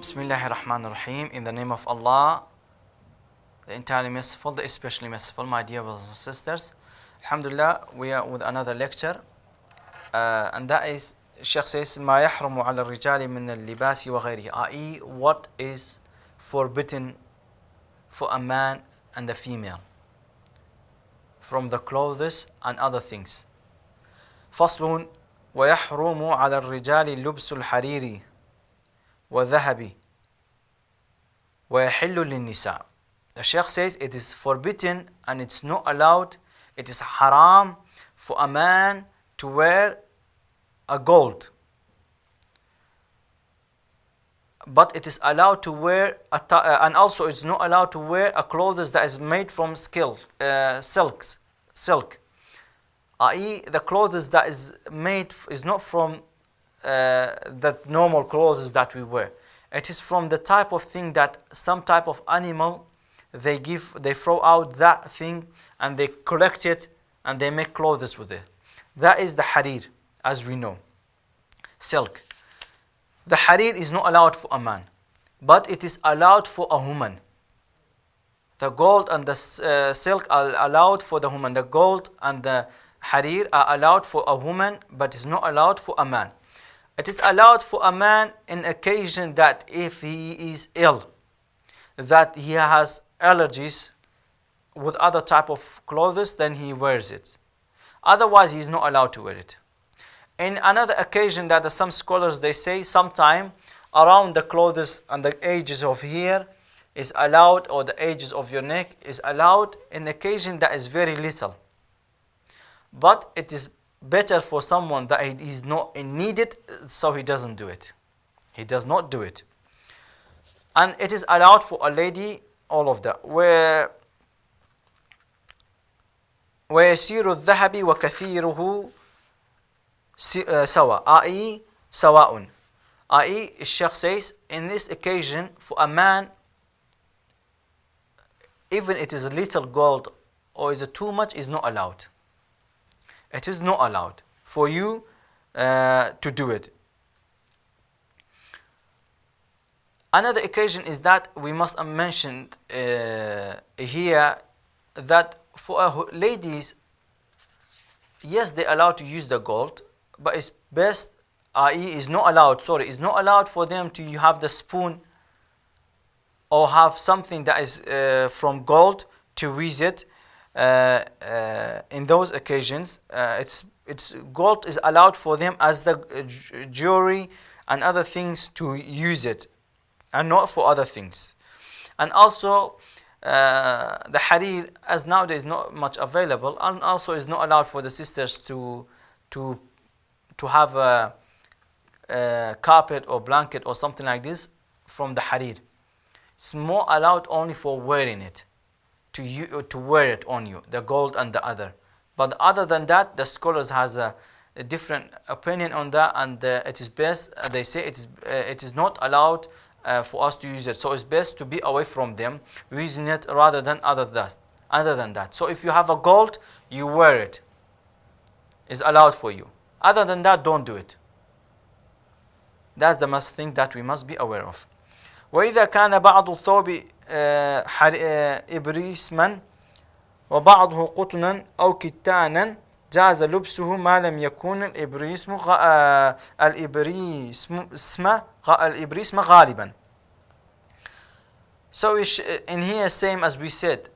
Bismillahir Rahmanir Rahim. In the name of Allah, the entirely merciful, the especially merciful, my dear brothers and sisters. Alhamdulillah, we are with another lecture, and that is, Sheikh says, ما يحرم على الرجال من اللباس وغيره, i.e., what is forbidden for a man and a female from the clothes and other things. فصل ويحرم على الرجال لبس الحرير وذهب ويحل للنساء. The Sheikh says it is forbidden and it's not allowed, it is haram for a man to wear a gold, but it is allowed to wear and also it's not allowed to wear a clothes that is made from silk, i.e. the clothes that is made is not from the normal clothes that we wear. It is from the type of thing that some type of animal they throw out that thing and they collect it and they make clothes with it. That is the harir, as we know, silk. The harir is not allowed for a man, but it is allowed for a woman. The gold and the silk are allowed for the woman. The gold and the harir are allowed for a woman, but is not allowed for a man. It is allowed for a man in occasion that if he is ill, that he has allergies with other type of clothes, then he wears it. Otherwise, he is not allowed to wear it. In another occasion that some scholars, they say sometime around the clothes and the edges of here is allowed, or the edges of your neck is allowed in occasion that is very little. But it is better for someone that he is not needed, so he doesn't do it. He does not do it. And it is allowed for a lady, all of that. ويسير الذهب وكثيره سواء, i.e. سواء, i.e. Sheikh says, in this occasion, for a man, even it is a little gold or is it too much, is not allowed. It is not allowed for you to do it. Another occasion is that we must mention here that for ladies, yes, they're allowed to use the gold, but it's best, i.e. is not allowed for them to have the spoon or have something that is from gold to use it. In those occasions, it's gold is allowed for them as the jewelry and other things to use it, and not for other things. And also the harir, as nowadays not much available, and also is not allowed for the sisters to have a carpet or blanket or something like this from the harir. It's more allowed only for wearing it, to wear it on you, the gold and the other. But other than that, the scholars has a different opinion on that, and it is best, they say it is not allowed for us to use it. So it's best to be away from them, using it rather than other than that. So if you have a gold, you wear it. It's allowed for you. Other than that, don't do it. That's the must thing that we must be aware of. وإذا كان بعض الثوب إبريسما وبعضه قطنا أو كتانا جاز لبسه ما لم يكون الإبريسم غالبا. So in here, same as we said,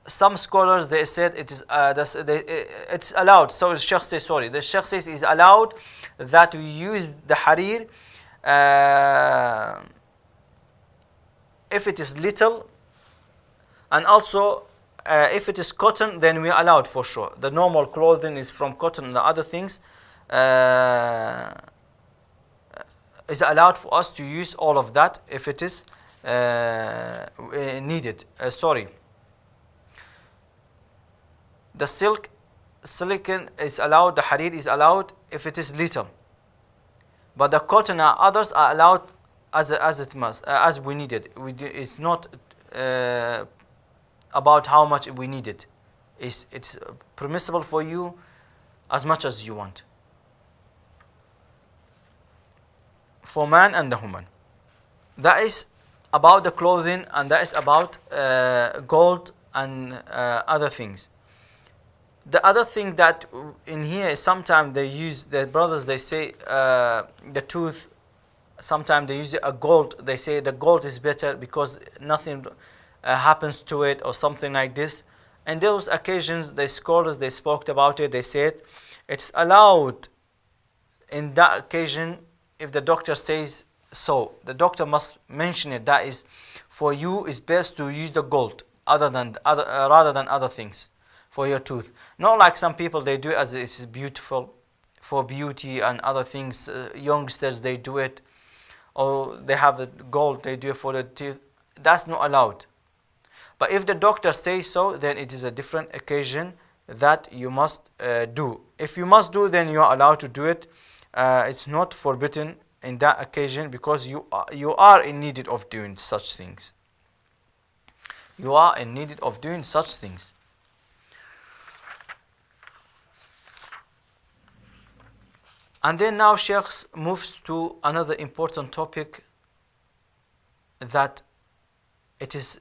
some scholars, they said it is it's allowed. So the Sheikh says, the Sheikh says it's allowed that we use the harir if it is little, and also if it is cotton, then we are allowed for sure. The normal clothing is from cotton and the other things is allowed for us to use all of that if it is needed. The silicon is allowed, the harir is allowed if it is little, but the cotton and others are allowed as it must, as we need it. It's not about how much we need it. It's permissible for you as much as you want. for man and the woman. That is about the clothing, and that is about gold and other things. The other thing that in here is sometimes they use, the brothers, they say the tooth, sometimes they use a gold, they say the gold is better because nothing happens to it or something like this. And those occasions, the scholars, they spoke about it, they said it's allowed in that occasion if the doctor says so. The doctor must mention it, that is, for you it's best to use the gold rather than other things for your tooth. Not like some people, they do it as it's beautiful, for beauty and other things. Youngsters, they do it, or they have the gold, they do it for the teeth. That's not allowed. But if the doctor says so, then it is a different occasion that you must do. If you must do, then you are allowed to do it. It's not forbidden in that occasion because you are in need of doing such things. You are in need of doing such things. And then now Sheikh moves to another important topic, that it is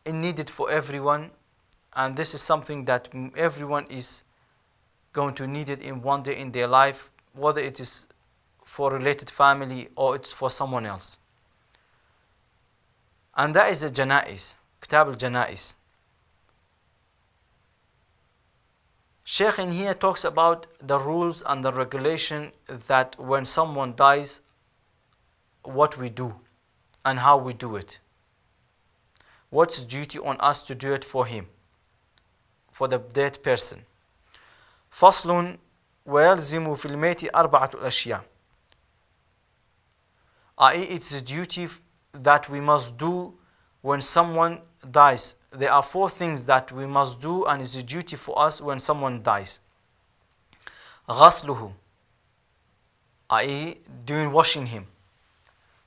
needed for everyone, and this is something that everyone is going to need it in one day in their life, whether it is for related family or it's for someone else. And that is a janais, Kitab al-Janais. Sheikh in here talks about the rules and the regulation that when someone dies, what we do and how we do it. What's duty on us to do it for him, for the dead person. فصل ويلزم في الميت أربعة الأشياء. i.e. it's a duty that we must do when someone dies. There are 4 things that we must do, and it's a duty for us when someone dies. غسله, i.e. doing washing him.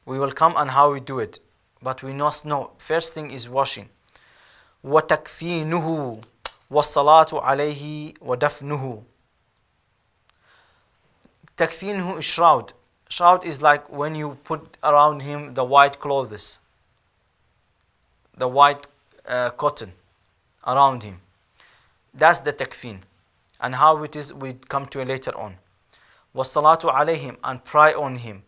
We will come on how we do it, but we must know first thing is washing. وتكفينه والصلاة عليه ودفنه. تكفينه is shroud. Shroud is like when you put around him the white clothes, the white cotton around him. That's the takfeen. And how it is, we come to it later on. وَالصَّلَاةُ عَلَيْهِمْ, and pray on him.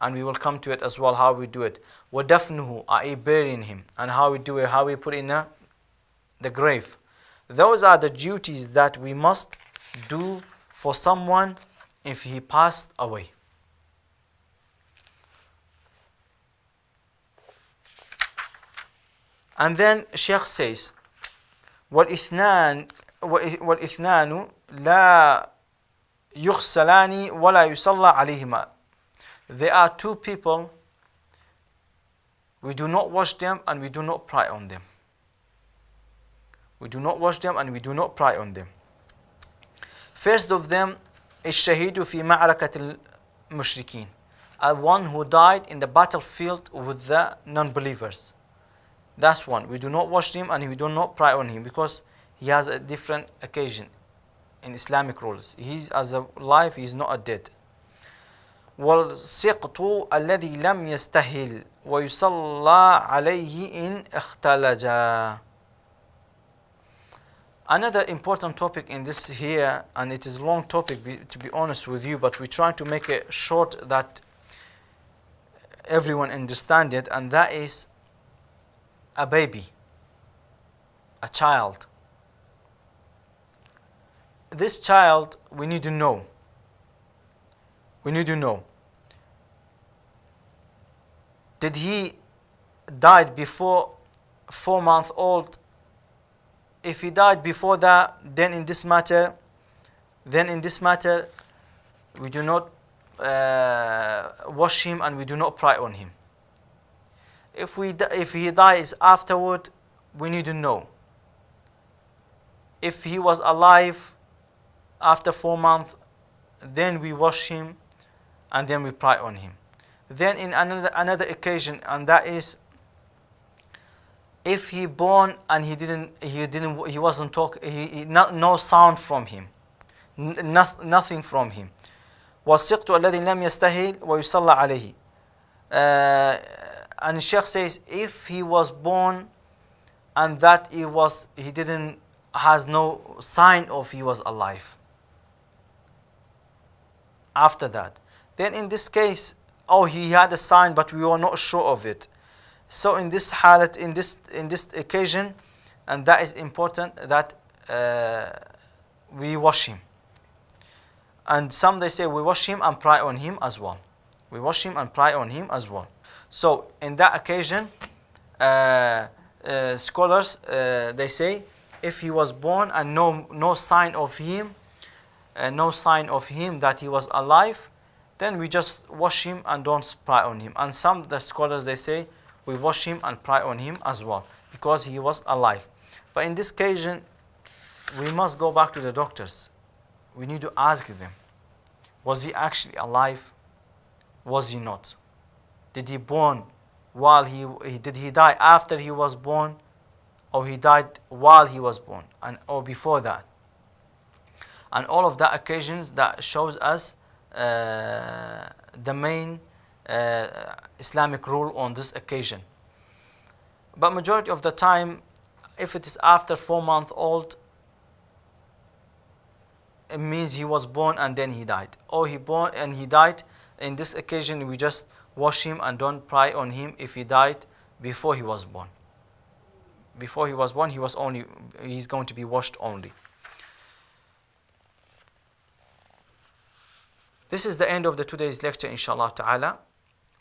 And we will come to it as well, how we do it. وَدَفْنُهُ, i.e. burying him. And how we do it, how we put in the grave. Those are the duties that we must do for someone if he passed away. And then Sheikh says, وَالْإِثْنَانُ لَا يُغْسَلَانِ وَلَا يُصَلَّى عَلَيْهِمَا. There are 2 people, we do not wash them and we do not pray on them. We do not wash them and we do not pray on them. First of them is الشهيد في معركة المشركين, one who died in the battlefield with the non-believers. That's one. We do not wash him and we do not pray on him because he has a different occasion in Islamic rules. He's as a life, he's not a dead. والسقط الذي لم يستهل ويصلى عليه إن اختلجا. Another important topic in this here, and it is a long topic to be honest with you, but we're trying to make it short that everyone understand it, and that is a baby, a child. This child, we need to know. We need to know. Did he died before 4 months old? If he died before that, then in this matter, we do not wash him and we do not pray on him. If he dies afterward, we need to know. If he was alive after 4 months, then we wash him and then we pray on him. Then in another occasion, and that is if he born and he wasn't talking, no sound from him, nothing from him, والسقط الذي لم يستهل ويصلى عليه. And Sheikh says, if he was born and that he didn't has no sign of he was alive after that, then in this case, he had a sign but we were not sure of it. So in this halat, in this occasion, and that is important, that we wash him. And some they say we wash him and pray on him as well. We wash him and pray on him as well. So in that occasion, scholars they say, if he was born and no sign of him, that he was alive, then we just wash him and don't pray on him. And some the scholars they say we wash him and pray on him as well because he was alive. But in this occasion, we must go back to the doctors. We need to ask them, was he actually alive? Was he not? Did he born while did he die after he was born, or he died while he was born, or before that? And all of that occasions that shows us the main Islamic rule on this occasion. But majority of the time, if it is after 4 months old, it means he was born and then he died, or he born and he died. In this occasion, we just wash him and don't pray on him if he died before he was born. Before he was born, he's going to be washed only. This is the end of today's lecture, inshallah ta'ala.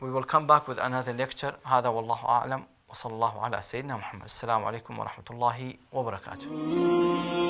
We will come back with another lecture. هذا والله أعلم وصلى الله على سيدنا محمد. السلام عليكم ورحمة الله وبركاته.